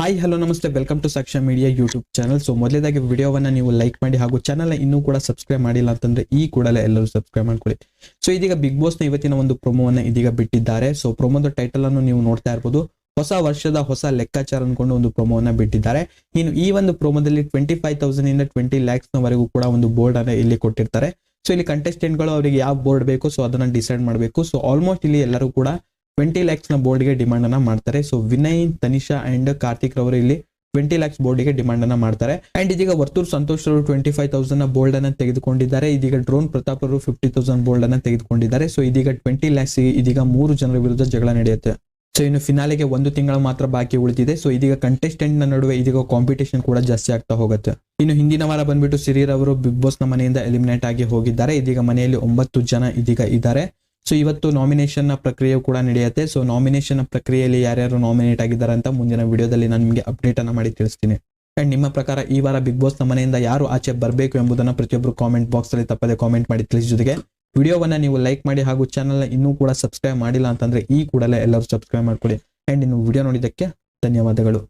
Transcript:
Hi hello ನಮಸ್ತೆ, welcome to ಸಾಕ್ಷ್ಯ media YouTube channel. So ಮೊದಲೇದಾಗಿ ವಿಡಿಯೋವನ್ನ ನೀವು ಲೈಕ್ ಮಾಡಿ ಹಾಗೂ ಚಾನಲ್ ಇನ್ನೂ ಕೂಡ ಸಬ್ಸ್ಕ್ರೈಬ್ ಮಾಡಿಲ್ಲ ಅಂತಂದ್ರೆ ಈ ಕೂಡಲೇ ಎಲ್ಲರೂ ಸಬ್ಸ್ಕ್ರೈಬ್ ಮಾಡ್ಕೊಳ್ಳಿ. ಸೊ ಇದೀಗ ಬಿಗ್ ಬಾಸ್ ನ ಇವತ್ತಿನ ಒಂದು ಪ್ರೊಮೋವನ್ನ ಇದೀಗ ಬಿಟ್ಟಿದ್ದಾರೆ. ಸೊ ಪ್ರೊಮೋದ ಟೈಟಲ್ ಅನ್ನು ನೀವು ನೋಡ್ತಾ ಇರಬಹುದು. ಹೊಸ ವರ್ಷದ ಹೊಸ ಲೆಕ್ಕಾಚಾರ ಅನ್ಕೊಂಡು ಒಂದು ಪ್ರೊಮೋವನ್ನ ಬಿಟ್ಟಿದ್ದಾರೆ. ಇನ್ನು ಈ ಒಂದು ಪ್ರೊಮೋದಲ್ಲಿ 25,000 ಇಂದ 20 lakhs ನವರೆಗೂ ಕೂಡ ಒಂದು ಬೋರ್ಡ್ ಅನ್ನ ಇಲ್ಲಿ ಕೊಟ್ಟಿರ್ತಾರೆ. ಸೊ ಇಲ್ಲಿ ಕಂಟೆಸ್ಟೆಂಟ್ ಗಳು ಅವರಿಗೆ ಯಾವ ಬೋರ್ಡ್ ಬೇಕು ಸೊ ಅದನ್ನ ಡಿಸೈಡ್ ಮಾಡಬೇಕು. ಸೊ ಆಲ್ಮೋಸ್ಟ್ ಇಲ್ಲಿ ಎಲ್ಲರೂ ಕೂಡ 20 lakhs ನ ಬೋರ್ಡ್ ಗೆ ಡಿಮಾಂಡ್ ಅನ್ನ ಮಾಡ್ತಾರೆ. ಸೊ ವಿನಯ್, ತನಿಷಾ ಅಂಡ್ ಕಾರ್ತಿಕ್ ರವರು ಇಲ್ಲಿ 20 lakhs ಬೋರ್ಡ್ ಗೆ ಡಿಮಾಂಡ್ ಅನ್ನ ಮಾಡ್ತಾರೆ. ಅಂಡ್ ಇದೀಗ ವರ್ತೂರ್ ಸಂತೋಷ್ ಅವರು 25,000 ನ ಬೋರ್ಡ್ ಅನ್ನ ತೆಗೆದುಕೊಂಡಿದ್ದಾರೆ. ಇದೀಗ ಡ್ರೋನ್ ಪ್ರತಾಪ್ ಅವರು 50,000 ಬೋರ್ಡ್ ಅನ್ನ ತೆಗೆದುಕೊಂಡಿದ್ದಾರೆ. ಸೊ ಇದೀಗ 20 lakhs ಇದೀಗ 3 ಜನರ ವಿರುದ್ಧ ಜಗಳ ನಡೆಯುತ್ತೆ. ಸೊ ಇನ್ನು ಫಿನಾಲೆಗೆ 1 ತಿಂಗಳು ಮಾತ್ರ ಬಾಕಿ ಉಳಿದಿದೆ. ಸೊ ಇದೀಗ ಕಂಟೆಸ್ಟೆಂಟ್ ನ ನಡುವೆ ಇದೀಗ ಕಾಂಪಿಟೇಷನ್ ಕೂಡ ಜಾಸ್ತಿ ಆಗ್ತಾ ಹೋಗುತ್ತೆ. ಇನ್ನು ಹಿಂದಿನ ವಾರ ಬಂದ್ಬಿಟ್ಟು ಸಿರಿಯರ್ ಅವರು ಬಿಗ್ ಬಾಸ್ ನ ಮನೆಯಿಂದ ಎಲಿಮಿನೇಟ್ ಆಗಿ ಹೋಗಿದ್ದಾರೆ. ಇದೀಗ ಮನೆಯಲ್ಲಿ 9 ಜನ ಇದೀಗ ಇದ್ದಾರೆ. ಸೊ ಇವತ್ತು ನಾಮಿನೇಷನ್ ನ ಪ್ರಕ್ರಿಯೆ ಕೂಡ ನಡೆಯುತ್ತೆ. ಸೊ ನಾಮಿನೇಷನ್ ಪ್ರಕ್ರಿಯೆಯಲ್ಲಿ ಯಾರ್ಯಾರು ನಾಮಿನೇಟ್ ಆಗಿದ್ದಾರೆ ಅಂತ ಮುಂದಿನ ವಿಡಿಯೋದಲ್ಲಿ ನಾನು ನಿಮಗೆ ಅಪ್ಡೇಟ್ ಅನ್ನ ಮಾಡಿ ತಿಳಿಸ್ತೀನಿ. ಅಂಡ್ ನಿಮ್ಮ ಪ್ರಕಾರ ಈ ವಾರ ಬಿಗ್ ಬಾಸ್ ನ ಮನೆಯಿಂದ ಯಾರು ಆಚೆ ಬರಬೇಕು ಎಂಬುದನ್ನ ಪ್ರತಿಯೊಬ್ಬರು ಕಾಮೆಂಟ್ ಬಾಕ್ಸ್ ಅಲ್ಲಿ ತಪ್ಪದೆ ಕಾಮೆಂಟ್ ಮಾಡಿ ತಿಳಿಸಿ. ಜೊತೆಗೆ ವಿಡಿಯೋವನ್ನ ನೀವು ಲೈಕ್ ಮಾಡಿ ಹಾಗೂ ಚಾನಲ್ ಇನ್ನೂ ಕೂಡ ಸಬ್ಸ್ಕ್ರೈಬ್ ಮಾಡಿಲ್ಲ ಅಂತಂದ್ರೆ ಈ ಕೂಡಲೇ ಎಲ್ಲರೂ ಸಬ್ಸ್ಕ್ರೈಬ್ ಮಾಡ್ಕೊಳ್ಳಿ. ಅಂಡ್ ಇನ್ನು ವಿಡಿಯೋ ನೋಡಿದ್ದಕ್ಕೆ ಧನ್ಯವಾದಗಳು.